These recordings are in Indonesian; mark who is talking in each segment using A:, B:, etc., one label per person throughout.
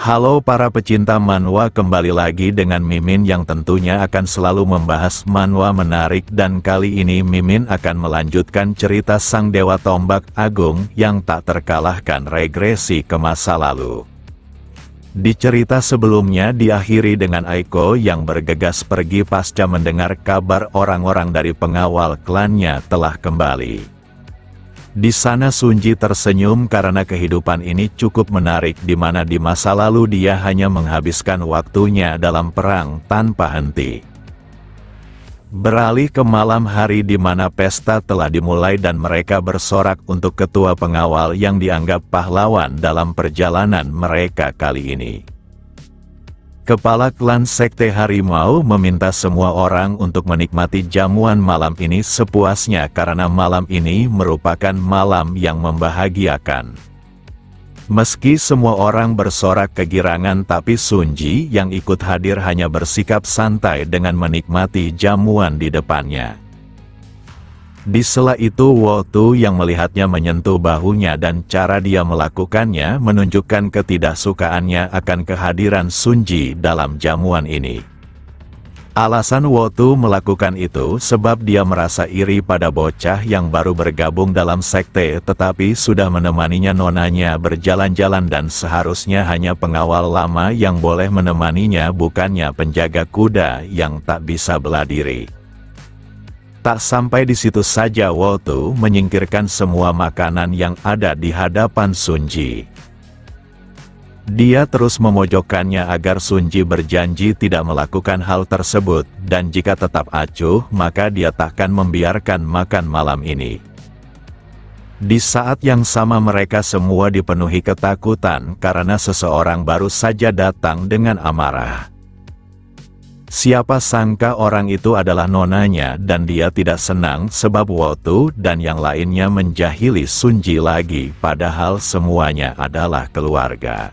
A: Halo para pecinta manhwa, kembali lagi dengan Mimin yang tentunya akan selalu membahas manhwa menarik, dan kali ini Mimin akan melanjutkan cerita Sang Dewa Tombak Agung yang tak terkalahkan regresi ke masa lalu. Di cerita sebelumnya diakhiri dengan Aiko yang bergegas pergi pasca mendengar kabar orang-orang dari pengawal klannya telah kembali. Di sana Sunji tersenyum karena kehidupan ini cukup menarik, di mana di masa lalu dia hanya menghabiskan waktunya dalam perang tanpa henti. Beralih ke malam hari di mana pesta telah dimulai dan mereka bersorak untuk ketua pengawal yang dianggap pahlawan dalam perjalanan mereka kali ini. Kepala klan Sekte Harimau meminta semua orang untuk menikmati jamuan malam ini sepuasnya karena malam ini merupakan malam yang membahagiakan. Meski semua orang bersorak kegirangan, tapi Sunji yang ikut hadir hanya bersikap santai dengan menikmati jamuan di depannya. Di sela itu Wotu yang melihatnya menyentuh bahunya dan cara dia melakukannya menunjukkan ketidaksukaannya akan kehadiran Sunji dalam jamuan ini. Alasan Wotu melakukan itu sebab dia merasa iri pada bocah yang baru bergabung dalam sekte tetapi sudah menemaninya nonanya berjalan-jalan, dan seharusnya hanya pengawal lama yang boleh menemaninya, bukannya penjaga kuda yang tak bisa bela diri. Tak sampai di situ saja, Wotu menyingkirkan semua makanan yang ada di hadapan Sunji. Dia terus memojokkannya agar Sunji berjanji tidak melakukan hal tersebut, dan jika tetap acuh maka dia takkan membiarkan makan malam ini. Di saat yang sama mereka semua dipenuhi ketakutan karena seseorang baru saja datang dengan amarah. Siapa sangka orang itu adalah nonanya, dan dia tidak senang sebab Wotu dan yang lainnya menjahili Sunji lagi, padahal semuanya adalah keluarga.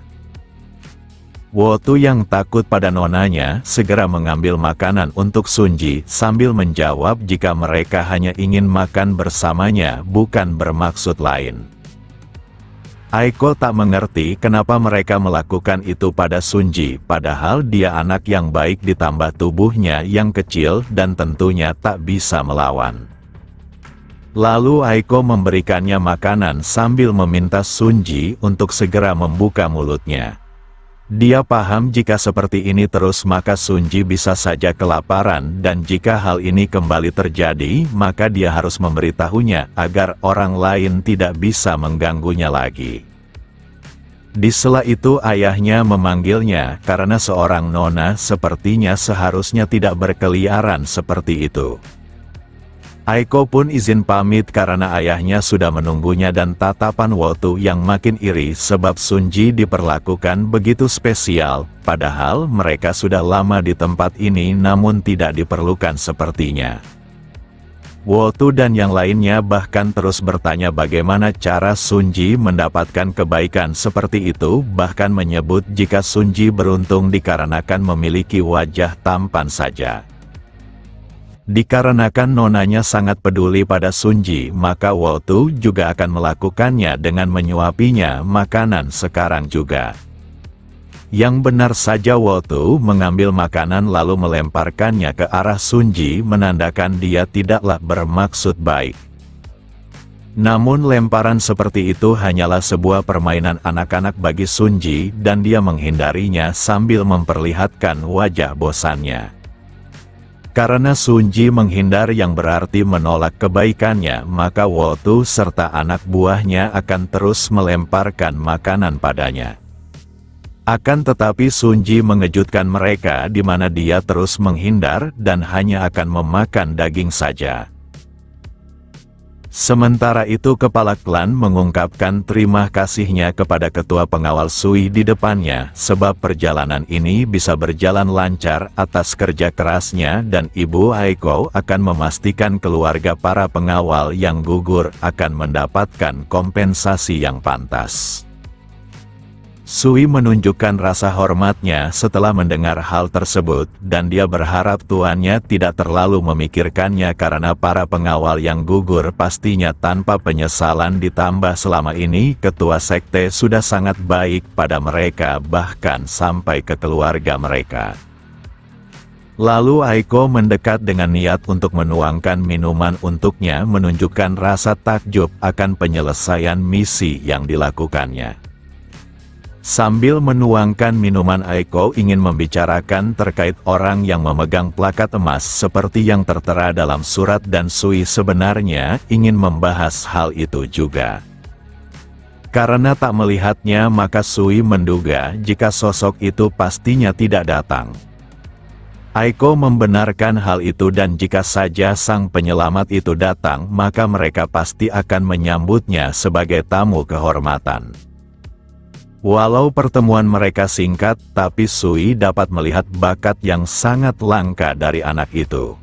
A: Wotu yang takut pada nonanya segera mengambil makanan untuk Sunji sambil menjawab jika mereka hanya ingin makan bersamanya, bukan bermaksud lain. Aiko tak mengerti kenapa mereka melakukan itu pada Sunji, padahal dia anak yang baik ditambah tubuhnya yang kecil dan tentunya tak bisa melawan. Lalu Aiko memberikannya makanan sambil meminta Sunji untuk segera membuka mulutnya. Dia paham jika seperti ini terus maka Sunji bisa saja kelaparan, dan jika hal ini kembali terjadi maka dia harus memberitahunya agar orang lain tidak bisa mengganggunya lagi. Di sela itu ayahnya memanggilnya karena seorang nona sepertinya seharusnya tidak berkeliaran seperti itu. Aiko pun izin pamit karena ayahnya sudah menunggunya, dan tatapan Wotu yang makin iri sebab Sunji diperlakukan begitu spesial, padahal mereka sudah lama di tempat ini namun tidak diperlukan sepertinya. Wotu dan yang lainnya bahkan terus bertanya bagaimana cara Sunji mendapatkan kebaikan seperti itu, bahkan menyebut jika Sunji beruntung dikarenakan memiliki wajah tampan saja. Dikarenakan nonanya sangat peduli pada Sunji, maka Wotu juga akan melakukannya dengan menyuapinya makanan sekarang juga. Yang benar saja Wotu mengambil makanan lalu melemparkannya ke arah Sunji, menandakan dia tidaklah bermaksud baik. Namun lemparan seperti itu hanyalah sebuah permainan anak-anak bagi Sunji, dan dia menghindarinya sambil memperlihatkan wajah bosannya. Karena Sunji menghindar yang berarti menolak kebaikannya, maka Wotu serta anak buahnya akan terus melemparkan makanan padanya. Akan tetapi Sunji mengejutkan mereka di mana dia terus menghindar dan hanya akan memakan daging saja. Sementara itu kepala klan mengungkapkan terima kasihnya kepada ketua pengawal Sui di depannya sebab perjalanan ini bisa berjalan lancar atas kerja kerasnya, dan Ibu Aiko akan memastikan keluarga para pengawal yang gugur akan mendapatkan kompensasi yang pantas. Sui menunjukkan rasa hormatnya setelah mendengar hal tersebut, dan dia berharap tuannya tidak terlalu memikirkannya karena para pengawal yang gugur pastinya tanpa penyesalan, ditambah selama ini ketua sekte sudah sangat baik pada mereka bahkan sampai ke keluarga mereka. Lalu Aiko mendekat dengan niat untuk menuangkan minuman untuknya, menunjukkan rasa takjub akan penyelesaian misi yang dilakukannya. Sambil menuangkan minuman, Aiko ingin membicarakan terkait orang yang memegang plakat emas seperti yang tertera dalam surat, dan Sui sebenarnya ingin membahas hal itu juga. Karena tak melihatnya, maka Sui menduga jika sosok itu pastinya tidak datang. Aiko membenarkan hal itu, dan jika saja sang penyelamat itu datang, maka mereka pasti akan menyambutnya sebagai tamu kehormatan. Walau pertemuan mereka singkat, tapi Sui dapat melihat bakat yang sangat langka dari anak itu.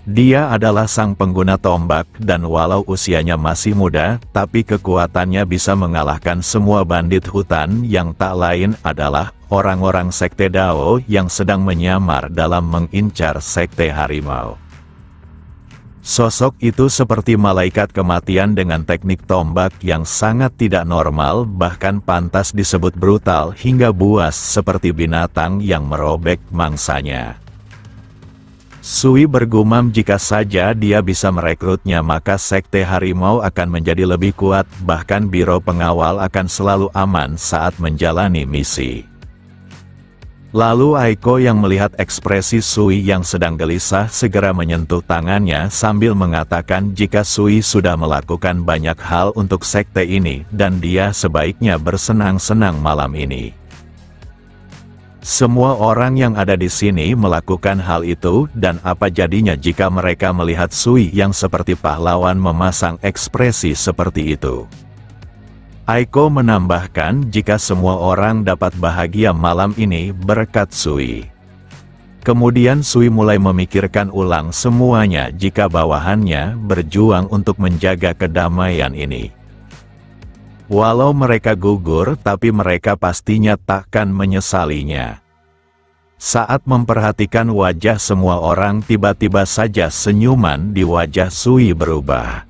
A: Dia adalah sang pengguna tombak, dan walau usianya masih muda, tapi kekuatannya bisa mengalahkan semua bandit hutan yang tak lain adalah orang-orang sekte Dao yang sedang menyamar dalam mengincar sekte harimau. Sosok itu seperti malaikat kematian dengan teknik tombak yang sangat tidak normal, bahkan pantas disebut brutal hingga buas seperti binatang yang merobek mangsanya. Sui bergumam jika saja dia bisa merekrutnya maka sekte harimau akan menjadi lebih kuat, bahkan biro pengawal akan selalu aman saat menjalani misi. Lalu Aiko yang melihat ekspresi Sui yang sedang gelisah segera menyentuh tangannya sambil mengatakan jika Sui sudah melakukan banyak hal untuk sekte ini dan dia sebaiknya bersenang-senang malam ini. Semua orang yang ada di sini melakukan hal itu, dan apa jadinya jika mereka melihat Sui yang seperti pahlawan memasang ekspresi seperti itu? Aiko menambahkan jika semua orang dapat bahagia malam ini berkat Sui. Kemudian Sui mulai memikirkan ulang semuanya jika bawahannya berjuang untuk menjaga kedamaian ini. Walau mereka gugur, tapi mereka pastinya takkan menyesalinya. Saat memperhatikan wajah semua orang, tiba-tiba saja senyuman di wajah Sui berubah.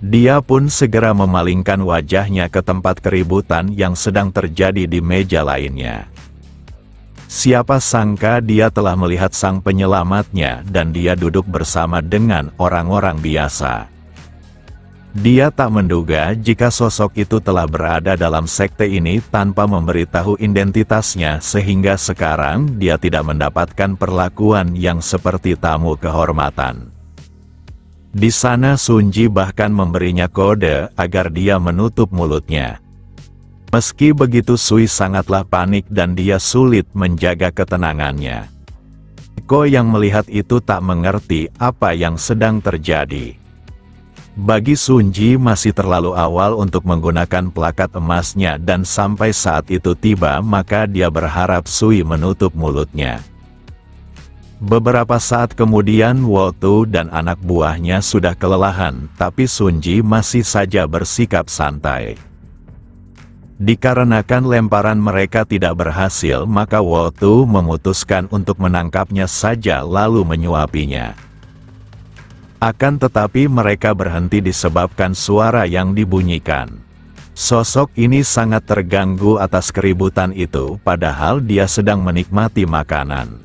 A: Dia pun segera memalingkan wajahnya ke tempat keributan yang sedang terjadi di meja lainnya. Siapa sangka dia telah melihat sang penyelamatnya dan dia duduk bersama dengan orang-orang biasa. Dia tak menduga jika sosok itu telah berada dalam sekte ini tanpa memberitahu identitasnya, sehingga sekarang dia tidak mendapatkan perlakuan yang seperti tamu kehormatan. Di sana Sunji bahkan memberinya kode agar dia menutup mulutnya. Meski begitu Sui sangatlah panik dan dia sulit menjaga ketenangannya. Aiko yang melihat itu tak mengerti apa yang sedang terjadi. Bagi Sunji masih terlalu awal untuk menggunakan plakat emasnya, dan sampai saat itu tiba maka dia berharap Sui menutup mulutnya. Beberapa saat kemudian Wotu dan anak buahnya sudah kelelahan, tapi Sunji masih saja bersikap santai. Dikarenakan lemparan mereka tidak berhasil, maka Wotu memutuskan untuk menangkapnya saja lalu menyuapinya. Akan tetapi mereka berhenti disebabkan suara yang dibunyikan. Sosok ini sangat terganggu atas keributan itu, padahal dia sedang menikmati makanan.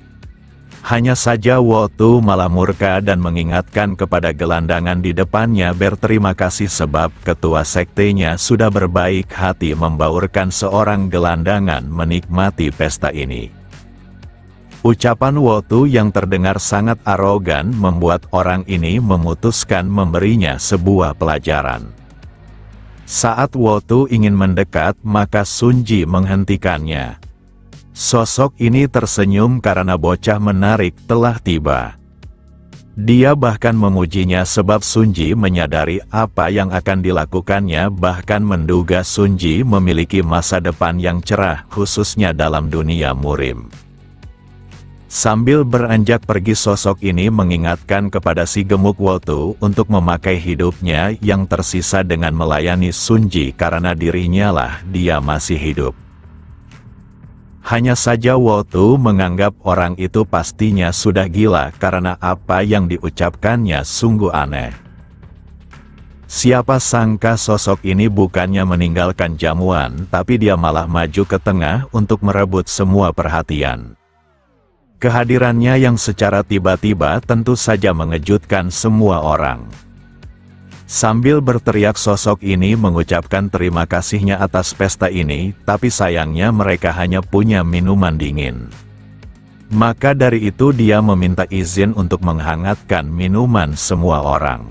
A: Hanya saja Wotu malah murka dan mengingatkan kepada gelandangan di depannya berterima kasih sebab ketua sektenya sudah berbaik hati membaurkan seorang gelandangan menikmati pesta ini. Ucapan Wotu yang terdengar sangat arogan membuat orang ini memutuskan memberinya sebuah pelajaran. Saat Wotu ingin mendekat, maka Sunji menghentikannya. Sosok ini tersenyum karena bocah menarik telah tiba. Dia bahkan memujinya sebab Sunji menyadari apa yang akan dilakukannya, bahkan menduga Sunji memiliki masa depan yang cerah khususnya dalam dunia murim. Sambil beranjak pergi, sosok ini mengingatkan kepada si gemuk Wotu untuk memakai hidupnya yang tersisa dengan melayani Sunji karena dirinya lah dia masih hidup. Hanya saja Wotu menganggap orang itu pastinya sudah gila karena apa yang diucapkannya sungguh aneh. Siapa sangka sosok ini bukannya meninggalkan jamuan, tapi dia malah maju ke tengah untuk merebut semua perhatian. Kehadirannya yang secara tiba-tiba tentu saja mengejutkan semua orang. Sambil berteriak, sosok ini mengucapkan terima kasihnya atas pesta ini, tapi sayangnya mereka hanya punya minuman dingin. Maka dari itu dia meminta izin untuk menghangatkan minuman semua orang.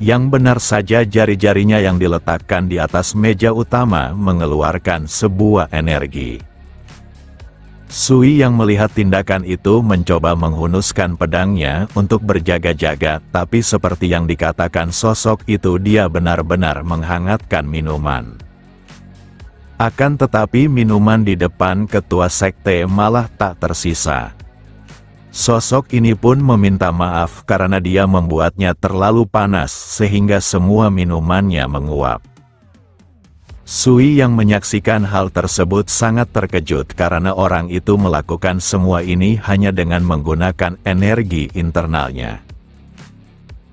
A: Yang benar saja jari-jarinya yang diletakkan di atas meja utama mengeluarkan sebuah energi. Sui yang melihat tindakan itu mencoba menghunuskan pedangnya untuk berjaga-jaga, tapi seperti yang dikatakan sosok itu, dia benar-benar menghangatkan minuman. Akan tetapi minuman di depan ketua sekte malah tak tersisa. Sosok ini pun meminta maaf karena dia membuatnya terlalu panas sehingga semua minumannya menguap. Sui yang menyaksikan hal tersebut sangat terkejut karena orang itu melakukan semua ini hanya dengan menggunakan energi internalnya.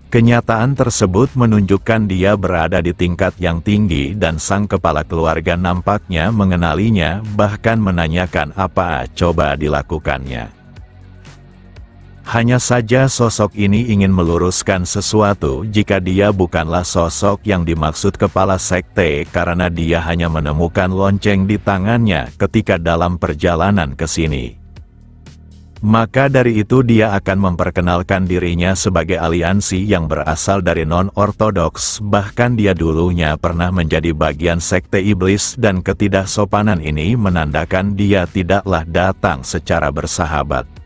A: Kenyataan tersebut menunjukkan dia berada di tingkat yang tinggi dan sang kepala keluarga nampaknya mengenalinya, bahkan menanyakan apa coba dilakukannya. Hanya saja sosok ini ingin meluruskan sesuatu jika dia bukanlah sosok yang dimaksud kepala sekte karena dia hanya menemukan lonceng di tangannya ketika dalam perjalanan ke sini. Maka dari itu dia akan memperkenalkan dirinya sebagai aliansi yang berasal dari non-ortodoks, bahkan dia dulunya pernah menjadi bagian sekte iblis dan ketidaksopanan ini menandakan dia tidaklah datang secara bersahabat.